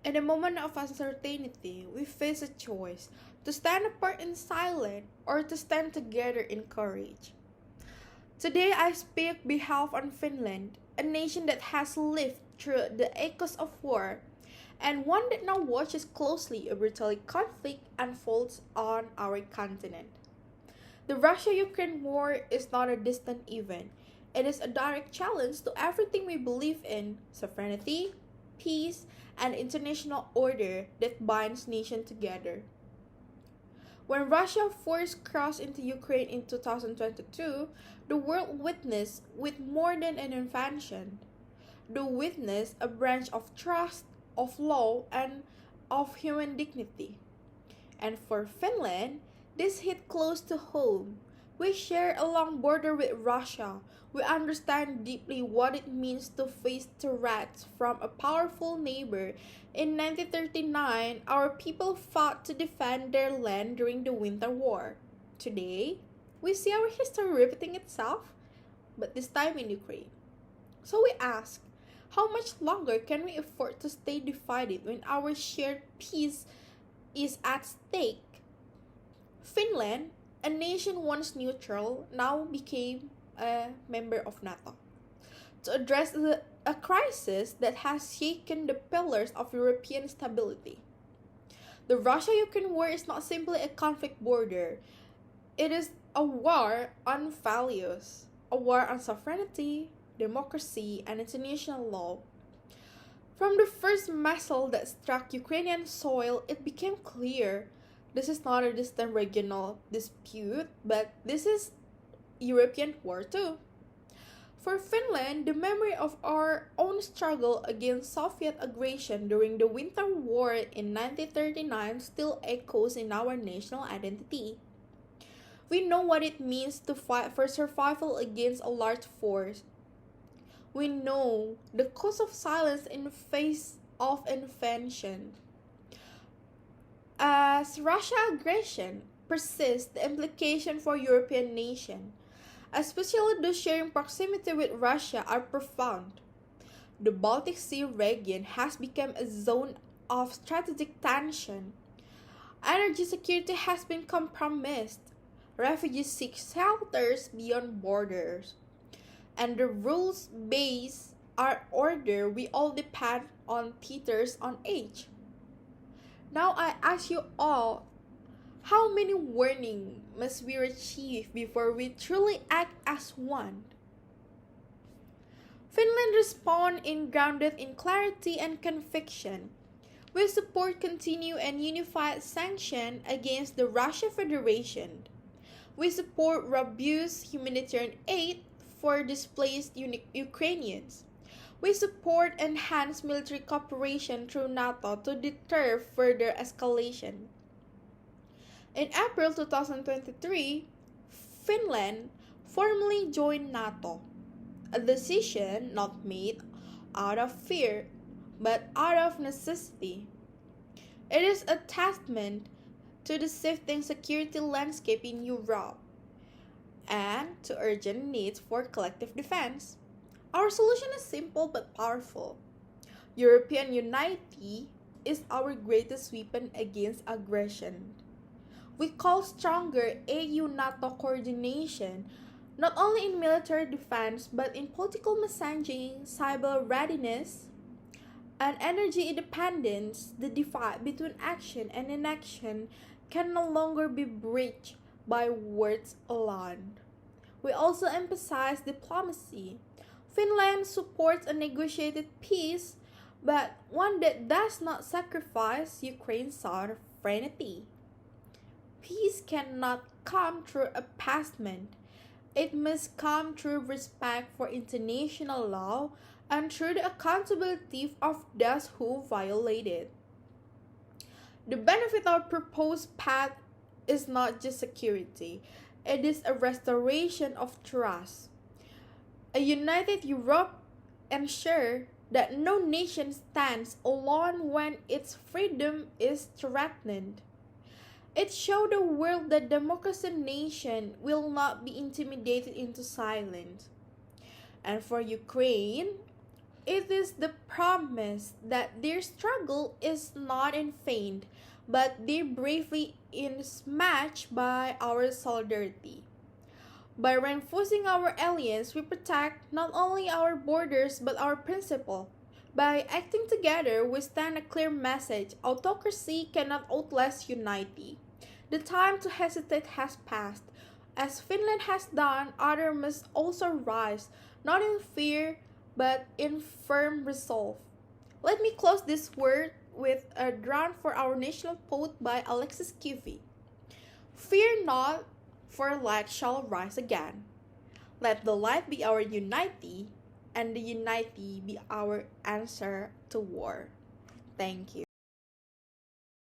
In a moment of uncertainty, we face a choice to stand apart in silence or to stand together in courage. Today, I speak behalf on Finland, a nation that has lived through the echoes of war and one that now watches closely a brutal conflict unfolds on our continent. The Russia Ukraine war is not a distant event. It is a direct challenge to everything we believe in sovereignty, peace, and international order that binds nations together. When Russia force crossed into Ukraine in 2022, the world witnessed with more than an invasion. The witnessed a branch of trust, of law, and of human dignity. And for Finland, this hit close to home. We share a long border with Russia. We understand deeply what it means to face threats from a powerful neighbor. In 1939, our people fought to defend their land during the Winter War. Today, we see our history repeating itself, but this time in Ukraine. So we ask, how much longer can we afford to stay divided when our shared peace is at stake? Finland, a nation once neutral, now became a member of NATO to address a crisis that has shaken the pillars of European stability. The Russia-Ukraine war is not simply a conflict border. It is a war on values, a war on sovereignty, democracy, and international law. From the first missile that struck Ukrainian soil, it became clear this is not a distant regional dispute, but this is European war too. For Finland, the memory of our own struggle against Soviet aggression during the Winter War in 1939 still echoes in our national identity. We know what it means to fight for survival against a large force. We know the cost of silence in the face of invasion. As Russia aggression persists, the implications for European nations, especially those sharing proximity with Russia, are profound. The Baltic Sea region has become a zone of strategic tension. Energy security has been compromised. Refugees seek shelters beyond borders. And the rules-based our order we all depend on teeters on edge. Now I ask you all, how many warnings must we achieve before we truly act as one? Finland responds grounded in clarity and conviction. We support continued and unified sanction against the Russian Federation. We support robust humanitarian aid for displaced Ukrainians. We support enhanced military cooperation through NATO to deter further escalation. In April 2023, Finland formally joined NATO, a decision not made out of fear, but out of necessity. It is a testament to the shifting security landscape in Europe and to urgent needs for collective defense. Our solution is simple but powerful. European unity is our greatest weapon against aggression. We call stronger EU-NATO coordination, not only in military defense but in political messaging, cyber readiness, and energy independence. The divide between action and inaction can no longer be bridged by words alone. We also emphasize diplomacy. Finland supports a negotiated peace, but one that does not sacrifice Ukraine's sovereignty. Peace cannot come through appeasement. It must come through respect for international law and through the accountability of those who violate it. The benefit of proposed path is not just security, it is a restoration of trust. A united Europe ensures that no nation stands alone when its freedom is threatened. It shows the world that democracy nation will not be intimidated into silence. And for Ukraine, It is the promise that their struggle is not in vain, but they bravely is matched by our solidarity. By reinforcing our alliance, we protect not only our borders but our principle. By acting together, we send a clear message: autocracy cannot outlast unity. The time to hesitate has passed. As Finland has done, others must also rise, not in fear, but in firm resolve. Let me close this word with a drum for our national poet by Alexis Kivi. Fear not, for light shall rise again. Let the light be our unity, and the unity be our answer to war. Thank you.